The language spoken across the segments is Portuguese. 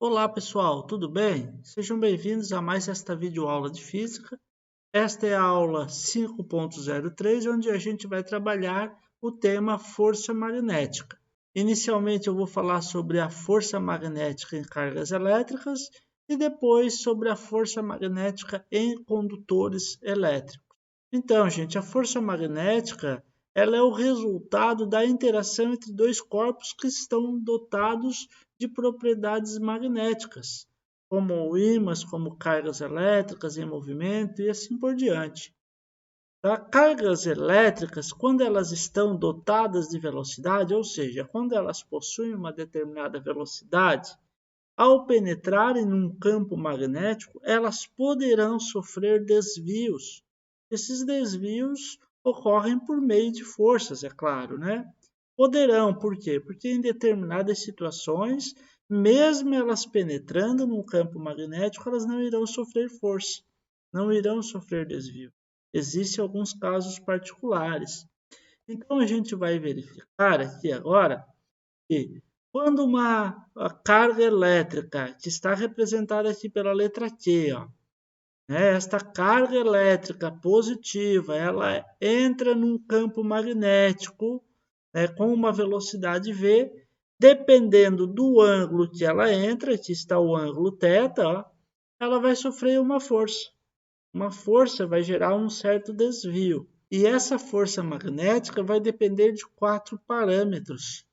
Olá pessoal, tudo bem? Sejam bem-vindos a mais esta videoaula de Física. Esta é a aula 5.03, onde a gente vai trabalhar o tema força magnética. Inicialmente eu vou falar sobre a força magnética em cargas elétricas e depois sobre a força magnética em condutores elétricos. Então, gente, a força magnética ela é o resultado da interação entre dois corpos que estão dotados de propriedades magnéticas, como ímãs, como cargas elétricas em movimento e assim por diante. Tá? Cargas elétricas, quando elas estão dotadas de velocidade, ou seja, quando elas possuem uma determinada velocidade, ao penetrarem num campo magnético, elas poderão sofrer desvios. Esses desvios ocorrem por meio de forças, é claro, né? Poderão, por quê? Porque em determinadas situações, mesmo elas penetrando num campo magnético, elas não irão sofrer força, não irão sofrer desvio. Existem alguns casos particulares. Então a gente vai verificar aqui agora que quando uma carga elétrica, que está representada aqui pela letra Q, ó, né, esta carga elétrica positiva, ela entra num campo magnético, né, com uma velocidade v, dependendo do ângulo que ela entra, aqui está o ângulo θ, ó, ela vai sofrer uma força. Uma força vai gerar um certo desvio. E essa força magnética vai depender de 4 parâmetros.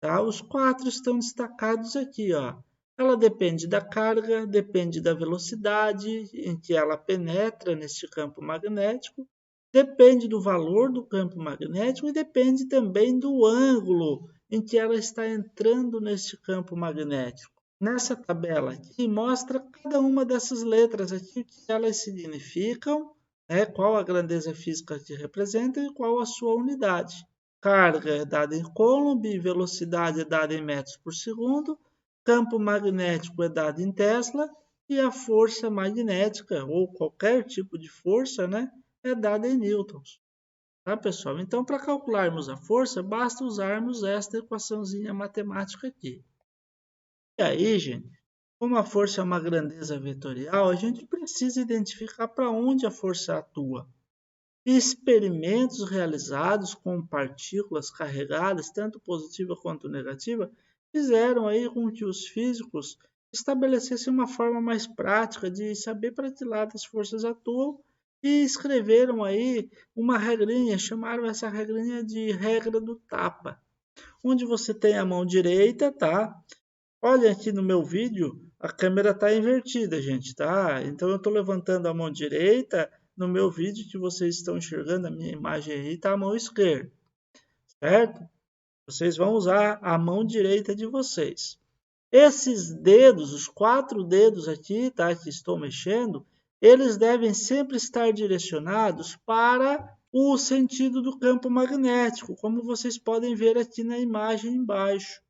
Tá? Os 4 estão destacados aqui. Ó. Ela depende da carga, depende da velocidade em que ela penetra neste campo magnético, depende do valor do campo magnético e depende também do ângulo em que ela está entrando neste campo magnético. Nessa tabela aqui mostra cada uma dessas letras aqui, o que elas significam, né? Qual a grandeza física que representa e qual a sua unidade. Carga é dada em Coulomb, velocidade é dada em metros por segundo, campo magnético é dado em Tesla e a força magnética, ou qualquer tipo de força, né, é dada em newtons. Tá, pessoal? Então, para calcularmos a força, basta usarmos esta equaçãozinha matemática aqui. E aí, gente, como a força é uma grandeza vetorial, a gente precisa identificar para onde a força atua. Experimentos realizados com partículas carregadas, tanto positiva quanto negativa, fizeram aí com que os físicos estabelecessem uma forma mais prática de saber para que lado as forças atuam e escreveram aí uma regrinha, chamaram essa regrinha de regra do tapa, onde você tem a mão direita, tá? Olha aqui no meu vídeo, a câmera está invertida, gente, tá? Então eu estou levantando a mão direita, no meu vídeo que vocês estão enxergando a minha imagem aí, está a mão esquerda, certo? Vocês vão usar a mão direita de vocês. Esses dedos, os 4 dedos aqui, tá? Que estou mexendo, eles devem sempre estar direcionados para o sentido do campo magnético, como vocês podem ver aqui na imagem embaixo.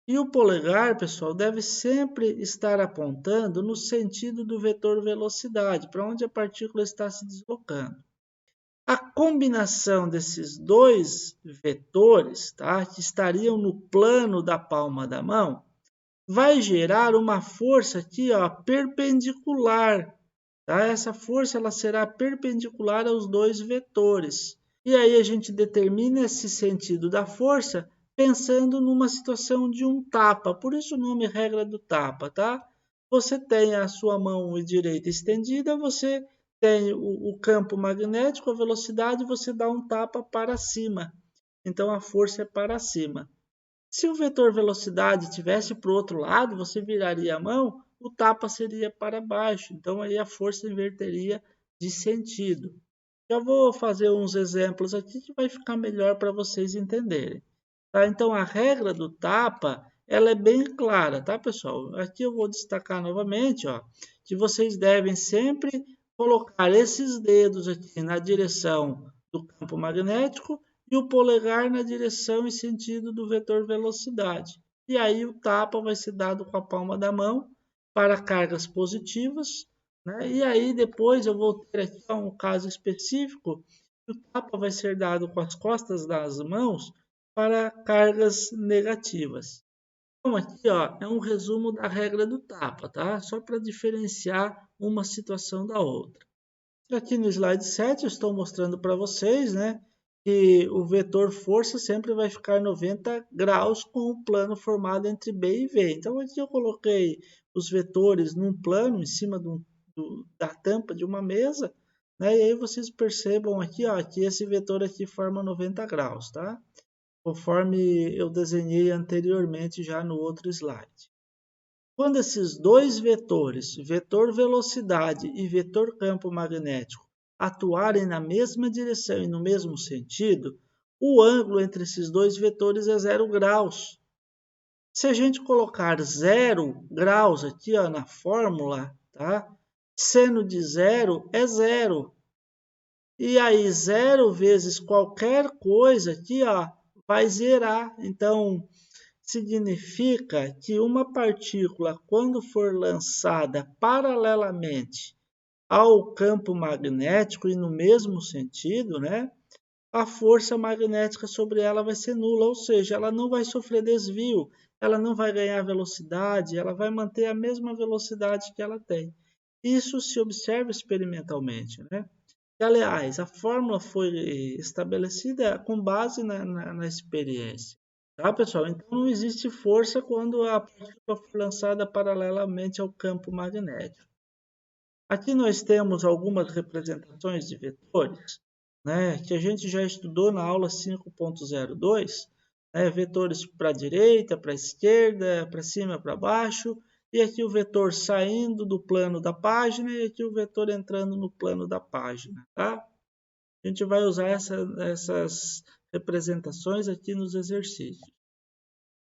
E o polegar, pessoal, deve sempre estar apontando no sentido do vetor velocidade, para onde a partícula está se deslocando. A combinação desses dois vetores, tá, que estariam no plano da palma da mão, vai gerar uma força aqui, ó, perpendicular. Tá? Essa força ela será perpendicular aos dois vetores. E aí a gente determina esse sentido da força pensando numa situação de um tapa. Por isso o nome regra do tapa, tá? Você tem a sua mão direita estendida, você tem o campo magnético, a velocidade, você dá um tapa para cima. Então a força é para cima. Se o vetor velocidade tivesse para o outro lado, você viraria a mão, o tapa seria para baixo. Então aí a força inverteria de sentido. Já vou fazer uns exemplos aqui que vai ficar melhor para vocês entenderem. Tá? Então a regra do tapa ela é bem clara, tá, pessoal? Aqui eu vou destacar novamente, ó, que vocês devem sempre colocar esses dedos aqui na direção do campo magnético e o polegar na direção e sentido do vetor velocidade. E aí o tapa vai ser dado com a palma da mão para cargas positivas, né? E aí depois eu vou ter aqui um caso específico, o tapa vai ser dado com as costas das mãos para cargas negativas. Então, aqui ó, é um resumo da regra do tapa, tá? Só para diferenciar uma situação da outra. Aqui no slide 7 eu estou mostrando para vocês, né, que o vetor força sempre vai ficar 90 graus com o plano formado entre B e V. Então aqui eu coloquei os vetores num plano em cima da tampa de uma mesa, né, e aí vocês percebam aqui ó, que esse vetor aqui forma 90 graus, tá? Conforme eu desenhei anteriormente já no outro slide. Quando esses dois vetores, vetor velocidade e vetor campo magnético, atuarem na mesma direção e no mesmo sentido, o ângulo entre esses dois vetores é 0 graus. Se a gente colocar 0 graus aqui ó, na fórmula, tá? Seno de 0 é 0. E aí 0 vezes qualquer coisa aqui ó, vai zerar. Então, significa que uma partícula, quando for lançada paralelamente ao campo magnético e no mesmo sentido, né, a força magnética sobre ela vai ser nula, ou seja, ela não vai sofrer desvio, ela não vai ganhar velocidade, ela vai manter a mesma velocidade que ela tem. Isso se observa experimentalmente, né? E, aliás, a fórmula foi estabelecida com base na experiência. Tá, pessoal? Então não existe força quando a partícula for lançada paralelamente ao campo magnético. Aqui nós temos algumas representações de vetores, né, que a gente já estudou na aula 5.02, né, vetores para a direita, para a esquerda, para cima, para baixo, e aqui o vetor saindo do plano da página e aqui o vetor entrando no plano da página. Tá? A gente vai usar essas representações aqui nos exercícios.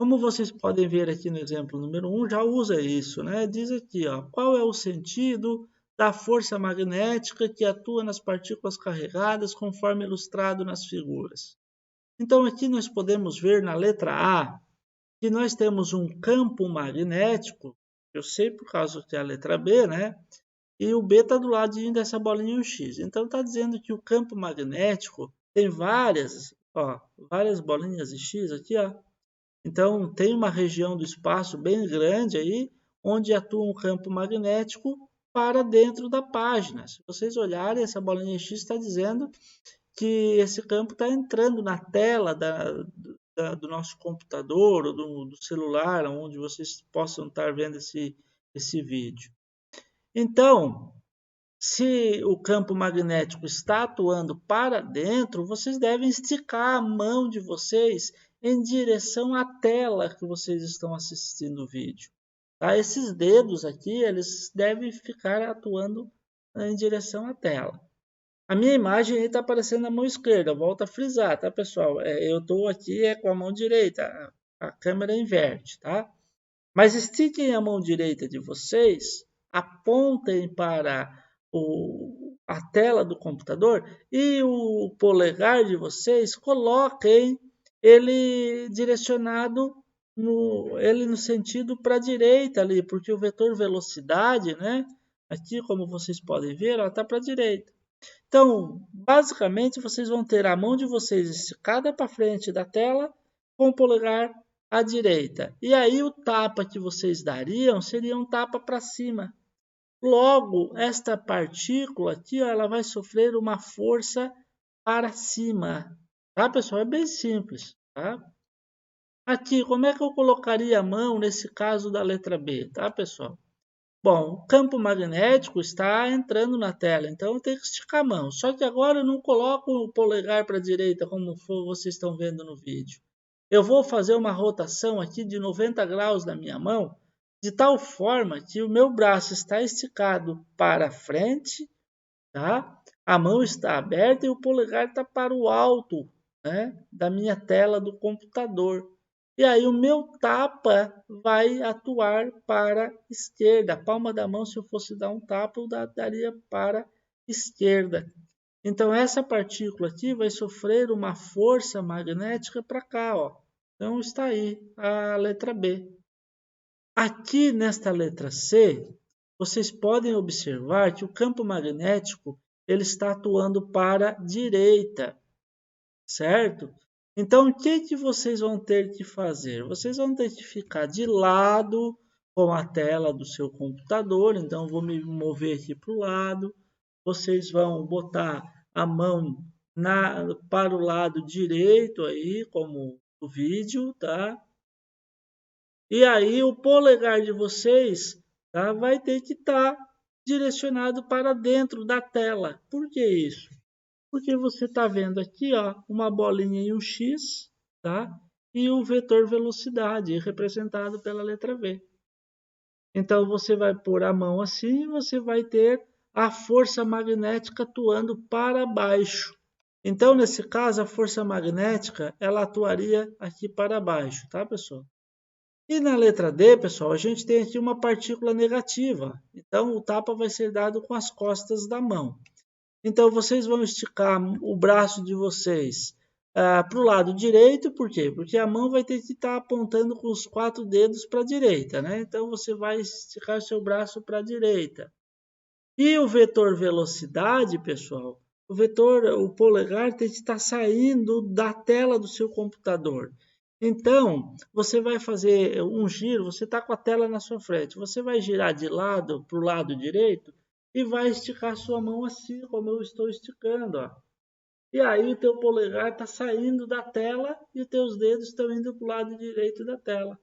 Como vocês podem ver aqui no exemplo número 1, já usa isso, né? Diz aqui, ó, qual é o sentido da força magnética que atua nas partículas carregadas, conforme ilustrado nas figuras. Então, aqui nós podemos ver na letra A que nós temos um campo magnético, eu sei por causa que é a letra B, né? E o B está do ladinho dessa bolinha X. Então, está dizendo que o campo magnético tem várias bolinhas de X aqui, ó. Então, tem uma região do espaço bem grande aí, onde atua um campo magnético para dentro da página. Se vocês olharem, essa bolinha X está dizendo que esse campo está entrando na tela do nosso computador ou do celular, onde vocês possam estar vendo esse vídeo. Então, se o campo magnético está atuando para dentro, vocês devem esticar a mão de vocês em direção à tela que vocês estão assistindo o vídeo. Tá? Esses dedos aqui, eles devem ficar atuando em direção à tela. A minha imagem está aparecendo na mão esquerda, volto a frisar, tá, pessoal? Eu estou aqui com a mão direita, a câmera inverte, tá? Mas estiquem a mão direita de vocês, apontem para a tela do computador e o polegar de vocês coloquem ele direcionado no sentido para a direita ali, porque o vetor velocidade, né? Aqui, como vocês podem ver, está para a direita. Então, basicamente, vocês vão ter a mão de vocês esticada para frente da tela com o polegar à direita. E aí o tapa que vocês dariam seria um tapa para cima. Logo, esta partícula aqui, ó, ela vai sofrer uma força para cima. Tá, pessoal? É bem simples. Tá? Aqui, como é que eu colocaria a mão nesse caso da letra B? Tá, pessoal? Bom, o campo magnético está entrando na tela, então eu tenho que esticar a mão. Só que agora eu não coloco o polegar para a direita, como vocês estão vendo no vídeo. Eu vou fazer uma rotação aqui de 90 graus na minha mão, de tal forma que o meu braço está esticado para frente, tá? A mão está aberta e o polegar está para o alto, né, da minha tela do computador. E aí o meu tapa vai atuar para a esquerda. A palma da mão, se eu fosse dar um tapa, eu daria para a esquerda. Então essa partícula aqui vai sofrer uma força magnética para cá, ó. Então está aí a letra B. Aqui nesta letra C, vocês podem observar que o campo magnético ele está atuando para a direita, certo? Então, o que vocês vão ter que fazer? Vocês vão ter que ficar de lado com a tela do seu computador. Então, vou me mover aqui para o lado. Vocês vão botar a mão para o lado direito aí, como o vídeo, tá? E aí o polegar de vocês, tá, vai ter que estar direcionado para dentro da tela. Por que isso? Porque você está vendo aqui, ó, uma bolinha e um X, tá? E o vetor velocidade, representado pela letra V. Então você vai pôr a mão assim e você vai ter a força magnética atuando para baixo. Então, nesse caso, a força magnética ela atuaria aqui para baixo, tá, pessoal? E na letra D, pessoal, a gente tem aqui uma partícula negativa. Então, o tapa vai ser dado com as costas da mão. Então, vocês vão esticar o braço de vocês para o lado direito. Por quê? Porque a mão vai ter que estar apontando com os 4 dedos para a direita, né? Então, você vai esticar seu braço para a direita. E o vetor velocidade, pessoal, o polegar tem que estar saindo da tela do seu computador. Então, você vai fazer um giro, você está com a tela na sua frente, você vai girar de lado para o lado direito e vai esticar sua mão assim, como eu estou esticando. Ó. E aí o teu polegar está saindo da tela e os teus dedos estão indo para o lado direito da tela.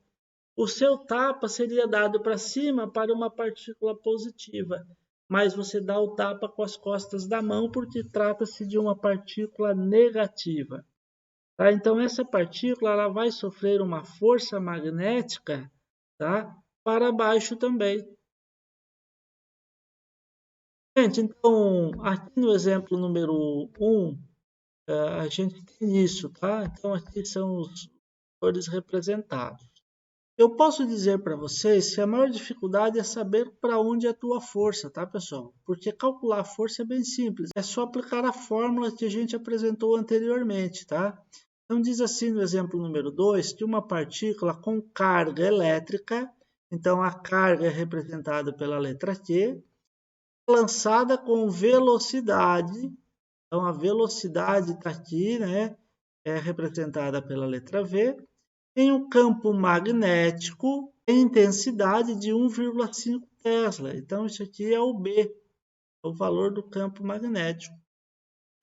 O seu tapa seria dado para cima para uma partícula positiva, mas você dá o tapa com as costas da mão porque trata-se de uma partícula negativa. Tá? Então, essa partícula ela vai sofrer uma força magnética, tá? Para baixo também. Gente, então, aqui no exemplo número 1, a gente tem isso, tá? Então, aqui são os valores representados. Eu posso dizer para vocês que a maior dificuldade é saber para onde atua a força, tá, pessoal? Porque calcular a força é bem simples. É só aplicar a fórmula que a gente apresentou anteriormente, tá? Então, diz assim no exemplo número 2 que uma partícula com carga elétrica, então a carga é representada pela letra Q, lançada com velocidade, então a velocidade está aqui, né? É representada pela letra V, em um campo magnético em intensidade de 1,5 Tesla. Então, isso aqui é o B, é o valor do campo magnético.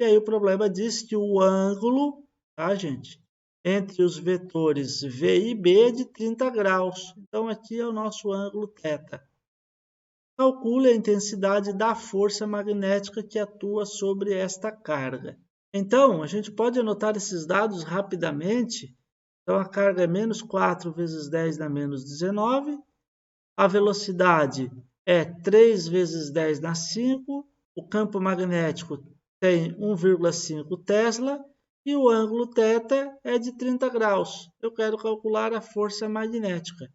E aí o problema diz que o ângulo, tá, gente, entre os vetores V e B é de 30 graus. Então, aqui é o nosso ângulo θ. Calcule a intensidade da força magnética que atua sobre esta carga. Então, a gente pode anotar esses dados rapidamente. Então, a carga é menos 4 vezes 10 na menos 19. A velocidade é 3 vezes 10 na 5. O campo magnético tem 1,5 Tesla. E o ângulo θ é de 30 graus. Eu quero calcular a força magnética.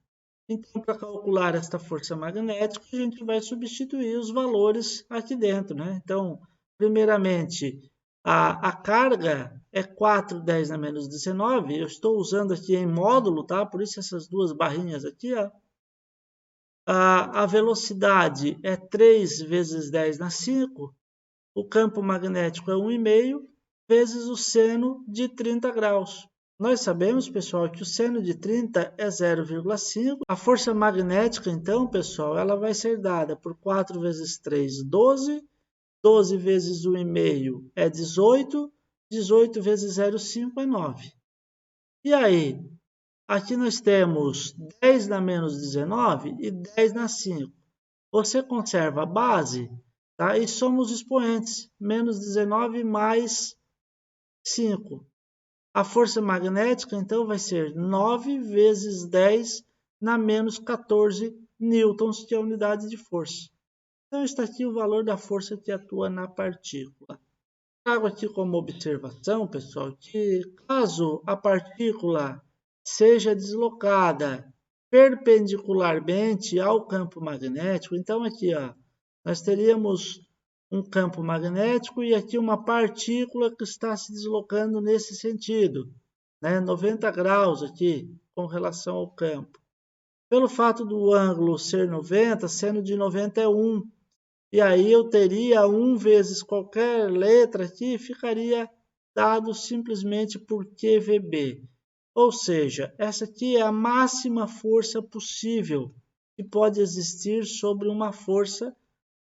Então, para calcular esta força magnética, a gente vai substituir os valores aqui dentro, né? Então, primeiramente, a carga é 4,10 na menos 19. Eu estou usando aqui em módulo, tá? Por isso essas duas barrinhas aqui, ó. A velocidade é 3 vezes 10 na 5. O campo magnético é 1,5 vezes o seno de 30 graus. Nós sabemos, pessoal, que o seno de 30 é 0,5. A força magnética, então, pessoal, ela vai ser dada por 4 vezes 3, 12. 12 vezes 1,5 é 18. 18 vezes 0,5 é 9. E aí? Aqui nós temos 10 na menos 19 e 10 na 5. Você conserva a base, tá? E somos expoentes. Menos 19 mais 5. A força magnética, então, vai ser 9 vezes 10 na menos 14 newtons, que é a unidade de força. Então, está aqui o valor da força que atua na partícula. Trago aqui como observação, pessoal, que caso a partícula seja deslocada perpendicularmente ao campo magnético, então aqui, ó, nós teríamos um campo magnético e aqui uma partícula que está se deslocando nesse sentido, né? 90 graus aqui com relação ao campo. Pelo fato do ângulo ser 90, seno de 90 é 1. E aí eu teria 1 vezes qualquer letra aqui, ficaria dado simplesmente por QVB. Ou seja, essa aqui é a máxima força possível que pode existir sobre uma força,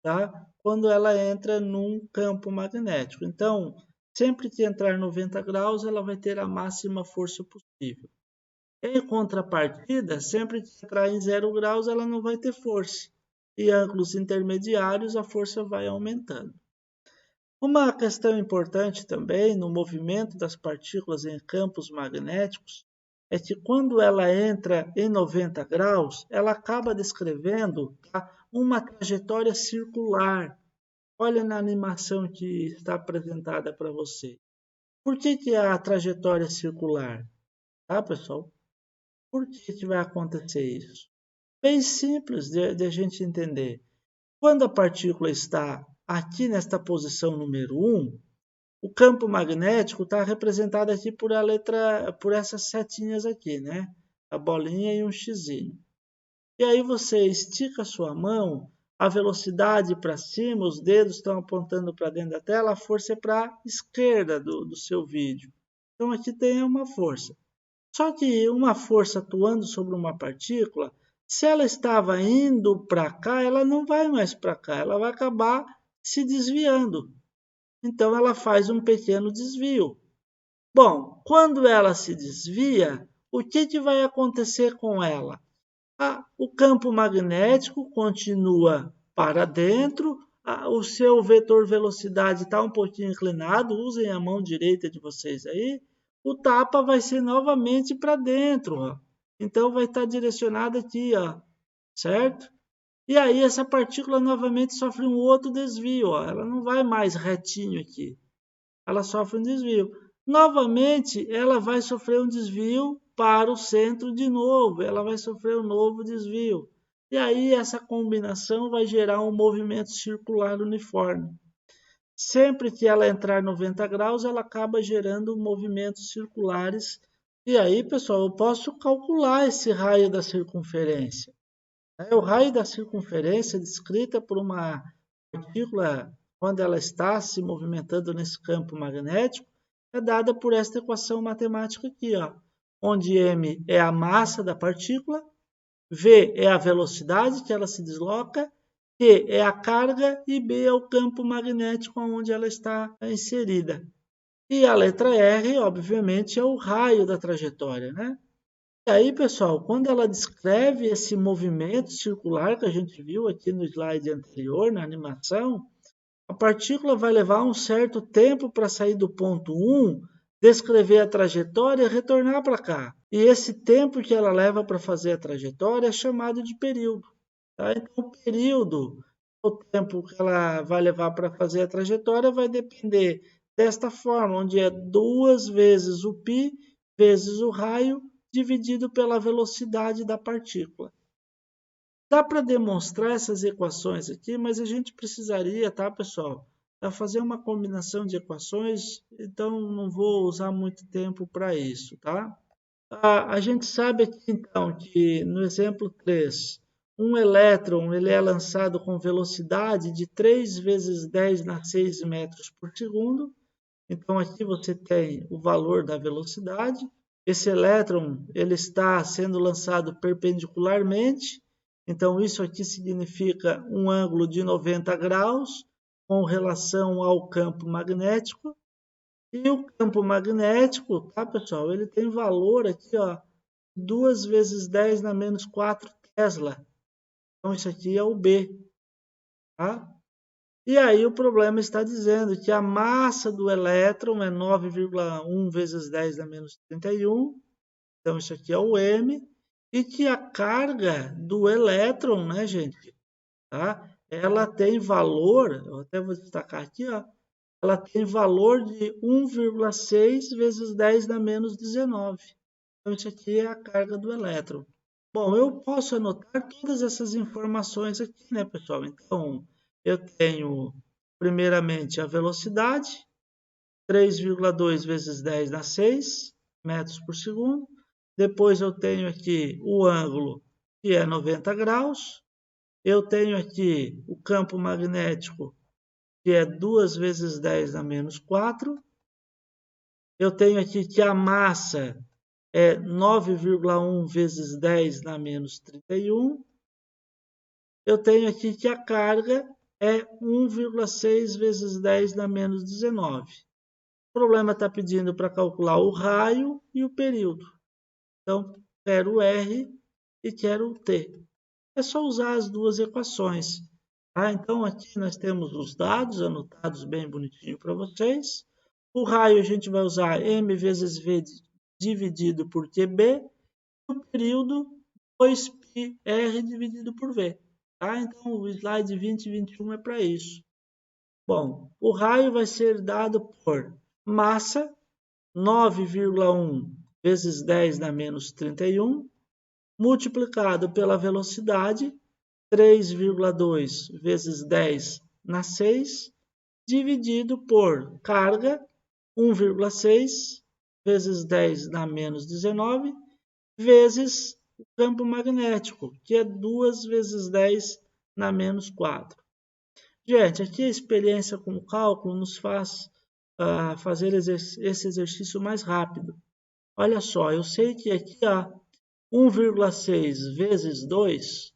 tá? Quando ela entra num campo magnético. Então, sempre que entrar 90 graus, ela vai ter a máxima força possível. Em contrapartida, sempre que entrar em 0 graus, ela não vai ter força. E ângulos intermediários, a força vai aumentando. Uma questão importante também no movimento das partículas em campos magnéticos é que quando ela entra em 90 graus, ela acaba descrevendo, tá, uma trajetória circular. Olha na animação que está apresentada para você. Por que é a trajetória circular? Tá, pessoal? Por que vai acontecer isso? Bem simples de a gente entender. Quando a partícula está aqui nesta posição número 1, o campo magnético está representado aqui por essas setinhas aqui, né? A bolinha e um xizinho. E aí você estica a sua mão, a velocidade para cima, os dedos estão apontando para dentro da tela, a força é para a esquerda do seu vídeo. Então aqui tem uma força. Só que uma força atuando sobre uma partícula, se ela estava indo para cá, ela não vai mais para cá, ela vai acabar se desviando. Então ela faz um pequeno desvio. Bom, quando ela se desvia, o que vai acontecer com ela? O campo magnético continua para dentro, o seu vetor velocidade está um pouquinho inclinado, usem a mão direita de vocês aí, o tapa vai ser novamente para dentro, ó. Então vai estar direcionado aqui, ó, certo? E aí essa partícula novamente sofre um outro desvio, ó. Ela não vai mais retinho aqui, ela sofre um desvio. Novamente, ela vai sofrer um desvio para o centro de novo, ela vai sofrer um novo desvio. E aí essa combinação vai gerar um movimento circular uniforme. Sempre que ela entrar 90 graus, ela acaba gerando movimentos circulares. E aí, pessoal, eu posso calcular esse raio da circunferência. O raio da circunferência descrita por uma partícula quando ela está se movimentando nesse campo magnético é dada por esta equação matemática aqui, ó, onde m é a massa da partícula, v é a velocidade que ela se desloca, q é a carga e b é o campo magnético onde ela está inserida. E a letra R, obviamente, é o raio da trajetória, né? E aí, pessoal, quando ela descreve esse movimento circular que a gente viu aqui no slide anterior, na animação, a partícula vai levar um certo tempo para sair do ponto 1, descrever a trajetória e retornar para cá. E esse tempo que ela leva para fazer a trajetória é chamado de período. Tá? Então, o período, o tempo que ela vai levar para fazer a trajetória, vai depender desta forma, onde é 2 vezes o π vezes o raio dividido pela velocidade da partícula. Dá para demonstrar essas equações aqui, mas a gente precisaria, tá, pessoal, fazer uma combinação de equações, então não vou usar muito tempo para isso, tá? A gente sabe aqui, então, que no exemplo 3, um elétron ele é lançado com velocidade de 3 vezes 10 na 6 metros por segundo. Então, aqui você tem o valor da velocidade. Esse elétron ele está sendo lançado perpendicularmente. Então, isso aqui significa um ângulo de 90 graus com relação ao campo magnético. E o campo magnético, tá, pessoal? Ele tem valor aqui, ó, 2 vezes 10 na menos 4 Tesla. Então, isso aqui é o B, tá? E aí o problema está dizendo que a massa do elétron é 9,1 vezes 10 a menos 31. Então, isso aqui é o M. E que a carga do elétron, né, gente? Tá? Ela tem valor, eu até vou destacar aqui, ó. Ela tem valor de 1,6 vezes 10 a menos 19. Então, isso aqui é a carga do elétron. Bom, eu posso anotar todas essas informações aqui, né, pessoal? Então, eu tenho, primeiramente, a velocidade, 3,2 vezes 10 na 6 metros por segundo. Depois eu tenho aqui o ângulo, que é 90 graus. Eu tenho aqui o campo magnético, que é 2 vezes 10 na menos 4. Eu tenho aqui que a massa é 9,1 vezes 10 na menos 31. Eu tenho aqui que a carga é 1,6 vezes 10 na menos 19. O problema está pedindo para calcular o raio e o período. Então, quero o R e quero o T. É só usar as duas equações. Tá? Então, aqui nós temos os dados anotados bem bonitinho para vocês. O raio a gente vai usar M vezes V dividido por QB. O período 2πr dividido por V. Tá? Então, o slide 20 e 21 é para isso. Bom, o raio vai ser dado por massa, 9,1 vezes 10 na menos 31, multiplicado pela velocidade, 3,2 vezes 10 na 6, dividido por carga, 1,6 vezes 10 na menos 19, vezes o campo magnético, que é 2 vezes 10 na menos 4. Gente, aqui a experiência com o cálculo nos faz fazer esse exercício mais rápido. Olha só, eu sei que aqui 1,6 vezes 2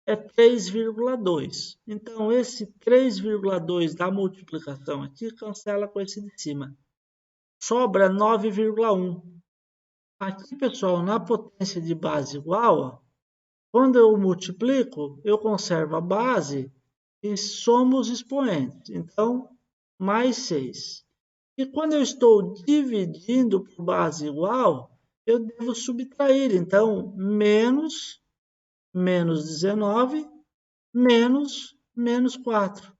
é 3,2. Então, esse 3,2 da multiplicação aqui cancela com esse de cima. Sobra 9,1. Aqui, pessoal, na potência de base igual, quando eu multiplico, eu conservo a base e somo os expoentes. Então, mais 6. E quando eu estou dividindo por base igual, eu devo subtrair. Então, menos 19, menos 4.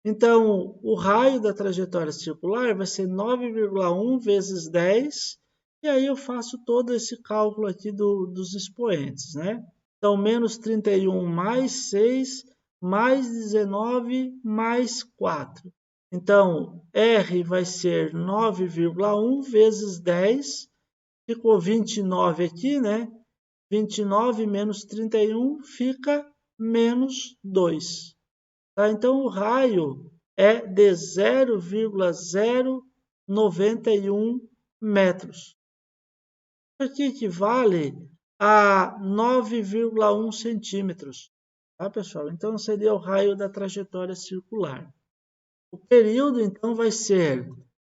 Então, o raio da trajetória circular vai ser 9,1 vezes 10, e aí eu faço todo esse cálculo aqui dos expoentes, né? Então, menos 31 mais 6, mais 19, mais 4. Então, R vai ser 9,1 vezes 10, ficou 29 aqui, né? 29 menos 31 fica menos 2. Tá? Então, o raio é de 0,091 metros. Isso aqui equivale a 9,1 centímetros. Tá, pessoal? Então, seria o raio da trajetória circular. O período, então, vai ser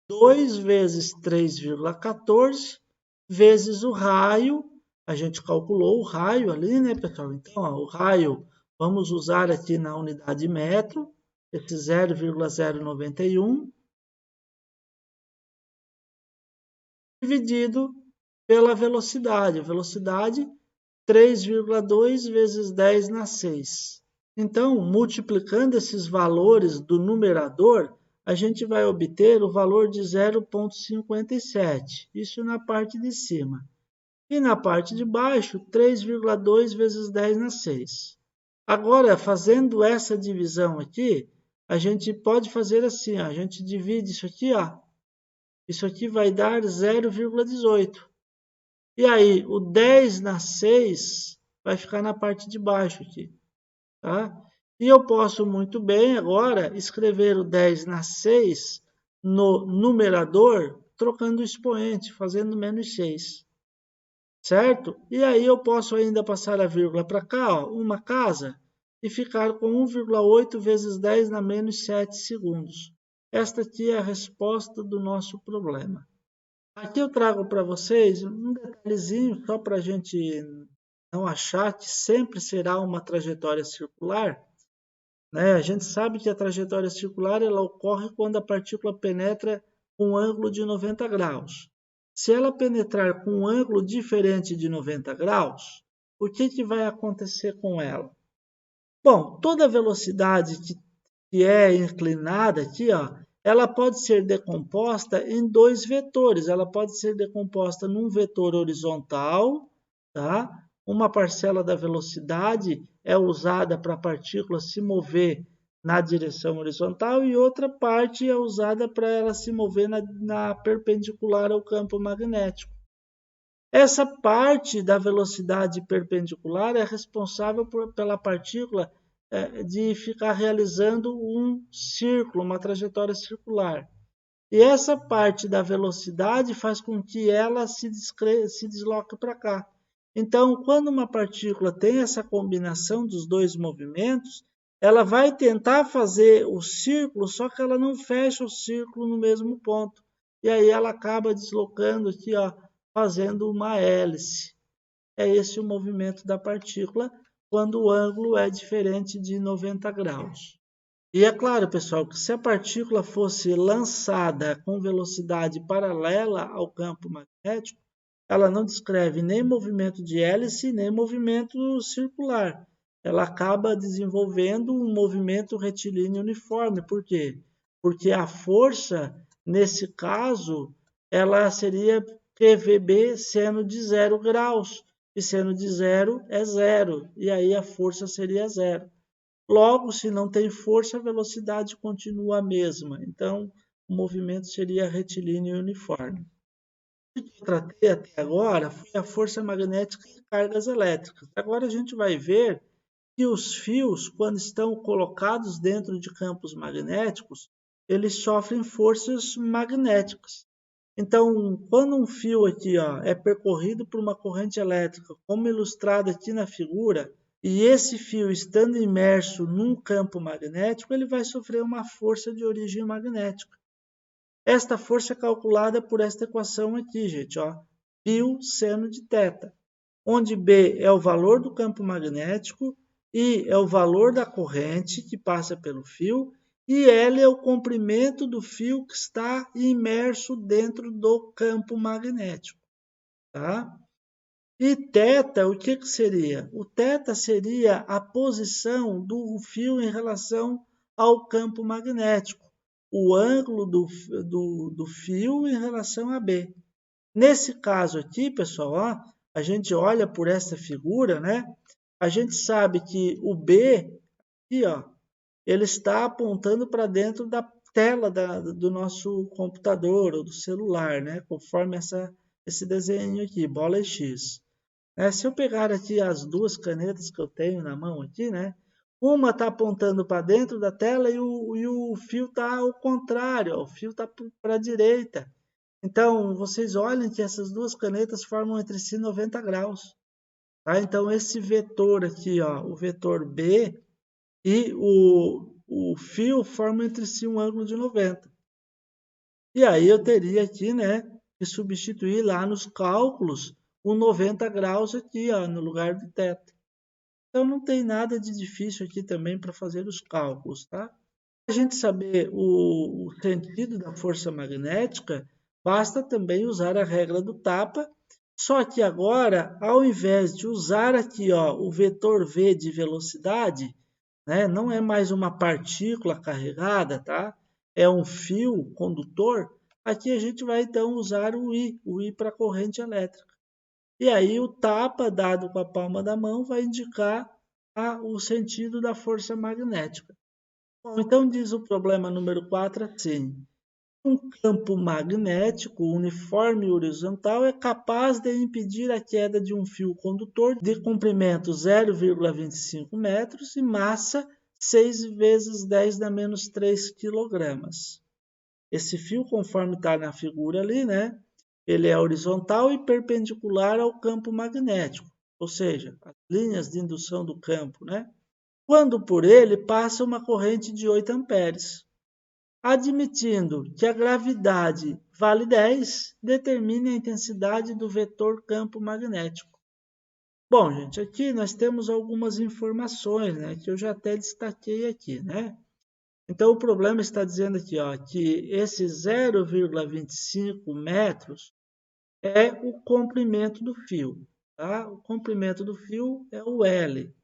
2 vezes 3,14 vezes o raio. A gente calculou o raio ali, né, pessoal? Então, o raio, vamos usar aqui na unidade metro, esse 0,091, dividido pela velocidade. A velocidade, 3,2 vezes 10 na 6. Então, multiplicando esses valores do numerador, a gente vai obter o valor de 0,57. Isso na parte de cima. E na parte de baixo, 3,2 vezes 10 na 6. Agora, fazendo essa divisão aqui, a gente pode fazer assim, a gente divide isso aqui, isso aqui vai dar 0,18. E aí, o 10 na 6 vai ficar na parte de baixo aqui. Tá? E eu posso muito bem agora escrever o 10 na 6 no numerador, trocando o expoente, fazendo menos 6. Certo? E aí eu posso ainda passar a vírgula para cá, uma casa, e ficar com 1,8 vezes 10 na menos 7 segundos. Esta aqui é a resposta do nosso problema. Aqui eu trago para vocês um detalhezinho, só para a gente não achar que sempre será uma trajetória circular. Né? A gente sabe que a trajetória circular ela ocorre quando a partícula penetra com um ângulo de 90 graus. Se ela penetrar com um ângulo diferente de 90 graus, o que vai acontecer com ela? Bom, toda velocidade que é inclinada aqui, ela pode ser decomposta em dois vetores. Ela pode ser decomposta num vetor horizontal, tá? Uma parcela da velocidade é usada para a partícula se mover na direção horizontal e outra parte é usada para ela se mover na perpendicular ao campo magnético. Essa parte da velocidade perpendicular é responsável pela partícula de ficar realizando um círculo, uma trajetória circular. E essa parte da velocidade faz com que ela se desloque para cá. Então, quando uma partícula tem essa combinação dos dois movimentos, ela vai tentar fazer o círculo, só que ela não fecha o círculo no mesmo ponto. E aí ela acaba deslocando aqui, ó, fazendo uma hélice. É esse o movimento da partícula quando o ângulo é diferente de 90 graus. E é claro, pessoal, que se a partícula fosse lançada com velocidade paralela ao campo magnético, ela não descreve nem movimento de hélice, nem movimento circular. Ela acaba desenvolvendo um movimento retilíneo uniforme. Por quê? Porque a força, nesse caso, ela seria PVB seno de 0 graus. E seno de zero é zero. E aí a força seria zero. Logo, se não tem força, a velocidade continua a mesma. Então, o movimento seria retilíneo e uniforme. O que eu tratei até agora foi a força magnética e cargas elétricas. Agora a gente vai ver que os fios, quando estão colocados dentro de campos magnéticos, eles sofrem forças magnéticas. Então, quando um fio aqui, ó, é percorrido por uma corrente elétrica, como ilustrado aqui na figura, e esse fio estando imerso num campo magnético, ele vai sofrer uma força de origem magnética. Esta força é calculada por esta equação aqui, gente, ó, π seno de θ, onde B é o valor do campo magnético, I é o valor da corrente que passa pelo fio, e L é o comprimento do fio que está imerso dentro do campo magnético. Tá? E θ, o que seria? O θ seria a posição do fio em relação ao campo magnético, o ângulo do fio em relação a B. Nesse caso aqui, pessoal, ó, a gente olha por essa figura, né? A gente sabe que o B, aqui, ó, ele está apontando para dentro da tela do nosso computador ou do celular, né? Conforme esse desenho aqui, bola X. Se eu pegar aqui as duas canetas que eu tenho na mão aqui, né? Uma está apontando para dentro da tela e o fio está ao contrário, ó, o fio está para a direita. Então, vocês olhem que essas duas canetas formam entre si 90 graus. Tá? Então, esse vetor aqui, ó, o vetor B e o fio formam entre si um ângulo de 90. E aí eu teria aqui, né, que substituir lá nos cálculos o 90 graus aqui, ó, no lugar do θ. Então, não tem nada de difícil aqui também para fazer os cálculos, tá? Para a gente saber o sentido da força magnética, basta também usar a regra do tapa, só que agora, ao invés de usar aqui, ó, o vetor V de velocidade, né, não é mais uma partícula carregada, tá? É um fio condutor. Aqui a gente vai então usar o I para corrente elétrica. E aí o tapa dado com a palma da mão vai indicar o sentido da força magnética. Bom, então diz o problema número 4 assim: um campo magnético uniforme e horizontal é capaz de impedir a queda de um fio condutor de comprimento 0,25 metros e massa 6 vezes 10 na menos 3 quilogramas. Esse fio, conforme está na figura ali, né? Ele é horizontal e perpendicular ao campo magnético, ou seja, as linhas de indução do campo, né? Quando por ele passa uma corrente de 8 amperes. Admitindo que a gravidade vale 10, determine a intensidade do vetor campo magnético. Bom, gente, aqui nós temos algumas informações, né, que eu já até destaquei aqui, né? Então, o problema está dizendo aqui, ó, que esse 0,25 metros é o comprimento do fio, tá? O comprimento do fio é o L,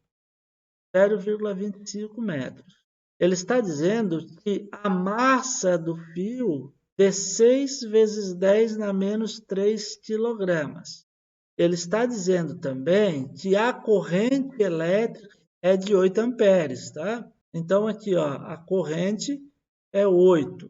0,25 metros. Ele está dizendo que a massa do fio é 6 vezes 10 na menos 3 quilogramas. Ele está dizendo também que a corrente elétrica é de 8 amperes, tá? Então, aqui, ó, a corrente é 8.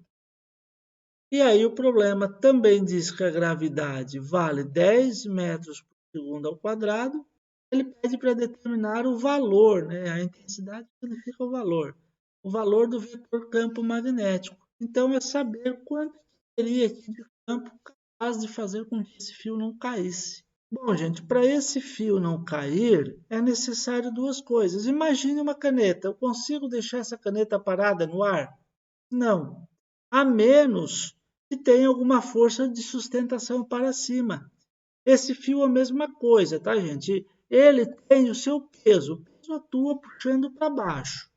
E aí o problema também diz que a gravidade vale 10 metros por segundo ao quadrado. Ele pede para determinar o valor, né? A intensidade significa o valor do vetor campo magnético. Então, é saber quanto teria aqui de campo capaz de fazer com que esse fio não caísse? Bom, gente, para esse fio não cair, é necessário duas coisas. Imagine uma caneta. Eu consigo deixar essa caneta parada no ar? Não. A menos que tenha alguma força de sustentação para cima. Esse fio é a mesma coisa, tá, gente? Ele tem o seu peso. O peso atua puxando para baixo.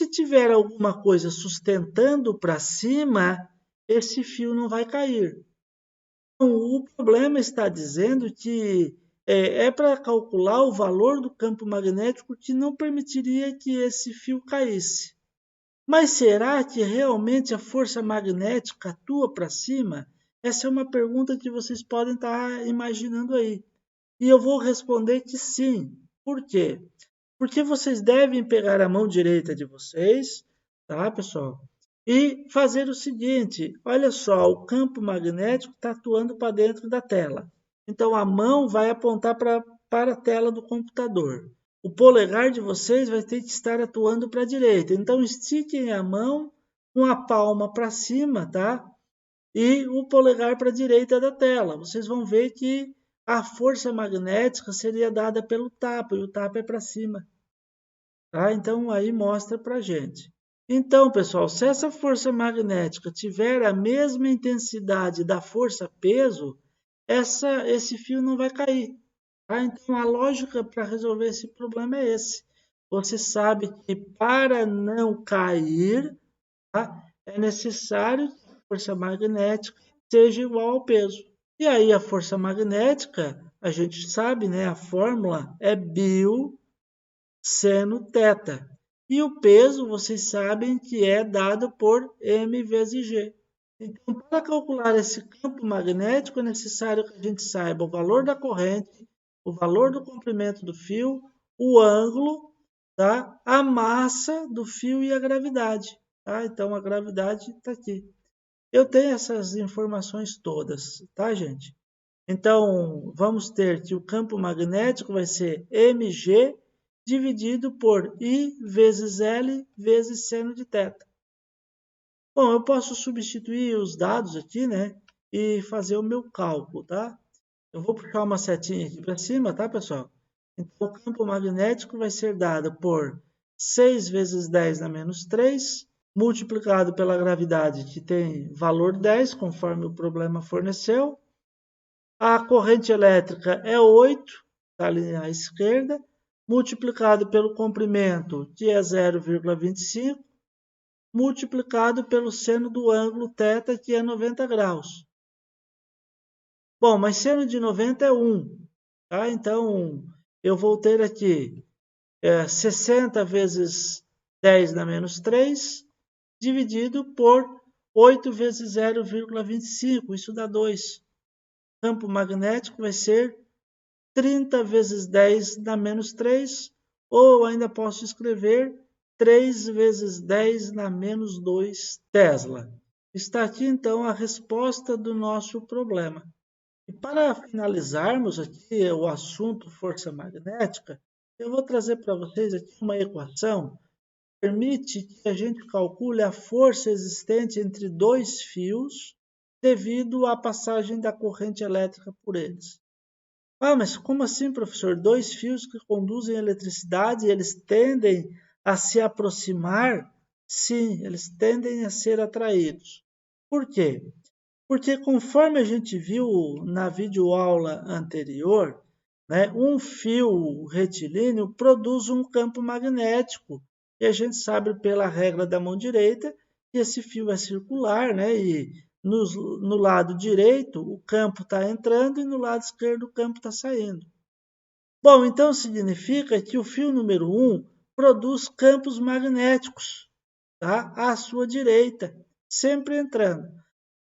Se tiver alguma coisa sustentando para cima, esse fio não vai cair. Então, o problema está dizendo que é para calcular o valor do campo magnético que não permitiria que esse fio caísse. Mas será que realmente a força magnética atua para cima? Essa é uma pergunta que vocês podem estar imaginando aí. E eu vou responder que sim. Por quê? Porque vocês devem pegar a mão direita de vocês, tá, pessoal? E fazer o seguinte: olha só, o campo magnético está atuando para dentro da tela. Então a mão vai apontar para a tela do computador. O polegar de vocês vai ter que estar atuando para a direita. Então estiquem a mão com a palma para cima, tá? E o polegar para a direita da tela. Vocês vão ver que a força magnética seria dada pelo tapa, e o tapa é para cima. Tá? Então, aí mostra para a gente. Então, pessoal, se essa força magnética tiver a mesma intensidade da força-peso, esse fio não vai cair. Tá? Então, a lógica para resolver esse problema é esse. Você sabe que para não cair, tá? É necessário que a força magnética seja igual ao peso. E aí a força magnética, a gente sabe, né? A fórmula é bio seno θ. E o peso, vocês sabem que é dado por m vezes g. Então, para calcular esse campo magnético, é necessário que a gente saiba o valor da corrente, o valor do comprimento do fio, o ângulo, tá? A massa do fio e a gravidade. Tá? Então, a gravidade está aqui. Eu tenho essas informações todas, tá, gente? Então, vamos ter que o campo magnético vai ser mg dividido por I vezes L vezes seno de θ. Bom, eu posso substituir os dados aqui, né? E fazer o meu cálculo, tá? Eu vou puxar uma setinha aqui para cima, tá, pessoal? Então, o campo magnético vai ser dado por 6 vezes 10 na menos 3, multiplicado pela gravidade, que tem valor 10, conforme o problema forneceu. A corrente elétrica é 8, está ali à esquerda, multiplicado pelo comprimento, que é 0,25, multiplicado pelo seno do ângulo θ, que é 90 graus. Bom, mas seno de 90 é 1. Tá? Então, eu vou ter aqui 60 vezes 10 na menos 3, dividido por 8 vezes 0,25. Isso dá 2. O campo magnético vai ser 30 vezes 10 na menos 3, ou ainda posso escrever 3 vezes 10 na menos 2 Tesla. Está aqui, então, a resposta do nosso problema. E para finalizarmos aqui o assunto força magnética, eu vou trazer para vocês aqui uma equação que permite que a gente calcule a força existente entre dois fios devido à passagem da corrente elétrica por eles. Ah, mas como assim, professor? Dois fios que conduzem eletricidade, eles tendem a se aproximar? Sim, eles tendem a ser atraídos. Por quê? Porque conforme a gente viu na videoaula anterior, né, um fio retilíneo produz um campo magnético. E a gente sabe pela regra da mão direita que esse fio é circular, né, e no lado direito o campo está entrando e no lado esquerdo o campo está saindo. Bom, então significa que o fio número 1 produz campos magnéticos, tá, à sua direita, sempre entrando.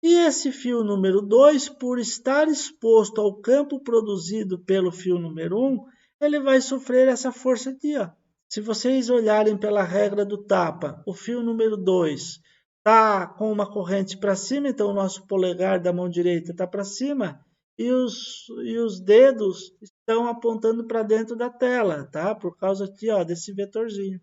E esse fio número 2, por estar exposto ao campo produzido pelo fio número 1, ele vai sofrer essa força aqui. Ó. Se vocês olharem pela regra do tapa, o fio número 2 está com uma corrente para cima, então o nosso polegar da mão direita está para cima e os dedos estão apontando para dentro da tela, tá? Por causa aqui, ó, desse vetorzinho.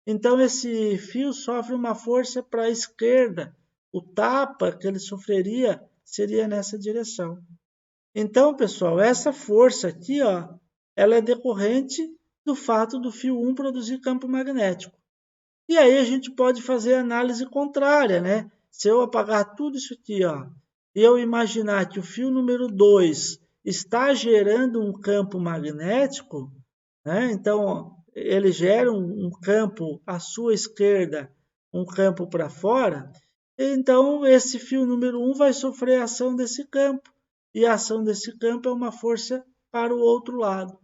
Então esse fio sofre uma força para a esquerda, o tapa que ele sofreria seria nessa direção. Então, pessoal, essa força aqui, ó, ela é decorrente do fato do fio 1 produzir campo magnético. E aí a gente pode fazer análise contrária, né? Se eu apagar tudo isso aqui, ó, e eu imaginar que o fio número 2 está gerando um campo magnético, né? Então, ele gera um campo à sua esquerda, um campo para fora, então esse fio número 1 vai sofrer a ação desse campo, e a ação desse campo é uma força para o outro lado.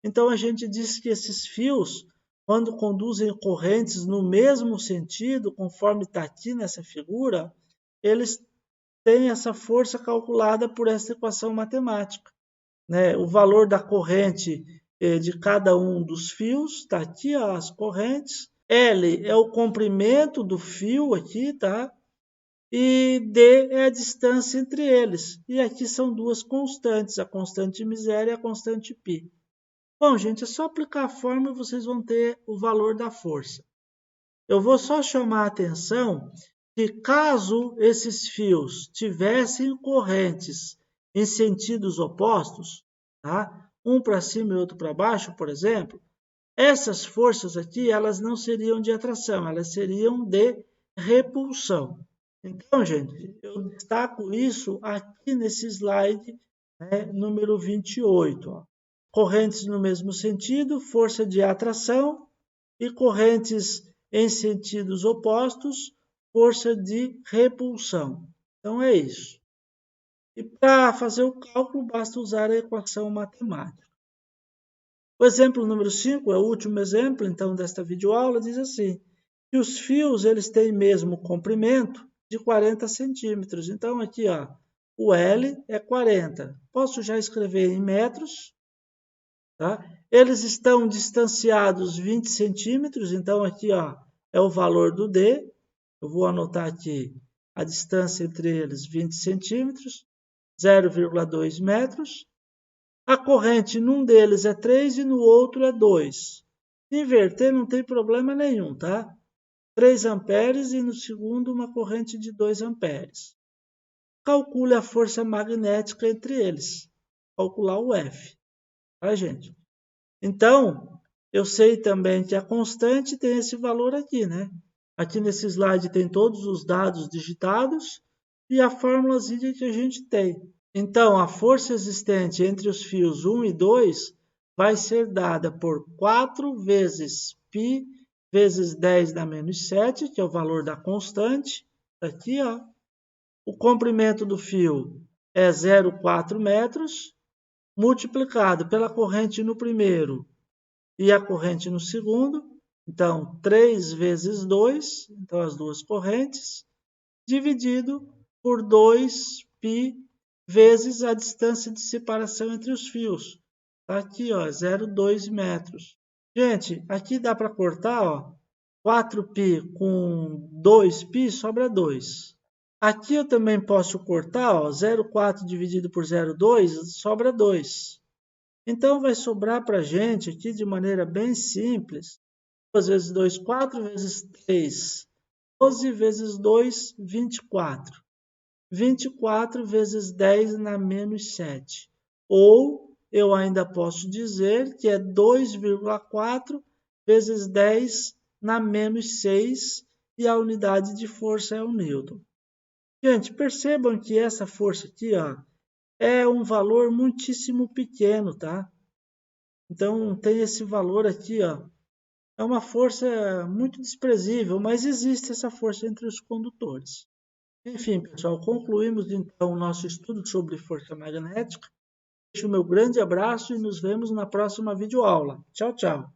Então a gente diz que esses fios, quando conduzem correntes no mesmo sentido, conforme está aqui nessa figura, eles têm essa força calculada por essa equação matemática, né? O valor da corrente de cada um dos fios, está aqui ó, as correntes. L é o comprimento do fio aqui, tá? E D é a distância entre eles. E aqui são duas constantes, a constante miséria e a constante π. Bom, gente, é só aplicar a fórmula e vocês vão ter o valor da força. Eu vou só chamar a atenção que caso esses fios tivessem correntes em sentidos opostos, tá? Um para cima e outro para baixo, por exemplo, essas forças aqui elas não seriam de atração, elas seriam de repulsão. Então, gente, eu destaco isso aqui nesse slide, né, número 28. Ó. Correntes no mesmo sentido, força de atração, e correntes em sentidos opostos, força de repulsão. Então é isso. E para fazer o cálculo, basta usar a equação matemática. O exemplo número 5 é o último exemplo, então, desta videoaula, diz assim, que os fios eles têm mesmo comprimento de 40 centímetros. Então, aqui, ó, o L é 40. Posso já escrever em metros, tá? Eles estão distanciados 20 centímetros, então aqui ó, é o valor do D. Eu vou anotar aqui a distância entre eles, 20 centímetros, 0,2 metros. A corrente num deles é 3 e no outro é 2. Inverter não tem problema nenhum, tá? 3 amperes e no segundo uma corrente de 2 amperes. Calcule a força magnética entre eles. Calcular o F, tá, gente? Então, eu sei também que a constante tem esse valor aqui, né? Aqui nesse slide tem todos os dados digitados e a fórmulazinha que a gente tem. Então, a força existente entre os fios 1 e 2 vai ser dada por 4 vezes π vezes 10 na menos 7, que é o valor da constante. Aqui, ó. O comprimento do fio é 0,4 metros, multiplicado pela corrente no primeiro e a corrente no segundo. Então, 3 vezes 2, então as duas correntes, dividido por 2π vezes a distância de separação entre os fios. Tá aqui, ó, 0,2 metros. Gente, aqui dá para cortar, ó, 4π com 2π sobra 2. Aqui eu também posso cortar, ó, 0,4 dividido por 0,2 sobra 2. Então, vai sobrar para a gente aqui de maneira bem simples. 2 vezes 2, 4 vezes 3, 12 vezes 2, 24. 24 vezes 10 na menos 7. Ou eu ainda posso dizer que é 2,4 vezes 10 na menos 6 e a unidade de força é o Newton. Gente, percebam que essa força aqui ó, é um valor muitíssimo pequeno, tá? Então tem esse valor aqui, ó. É uma força muito desprezível, mas existe essa força entre os condutores. Enfim, pessoal, concluímos então o nosso estudo sobre força magnética. Deixo o meu grande abraço e nos vemos na próxima videoaula. Tchau, tchau.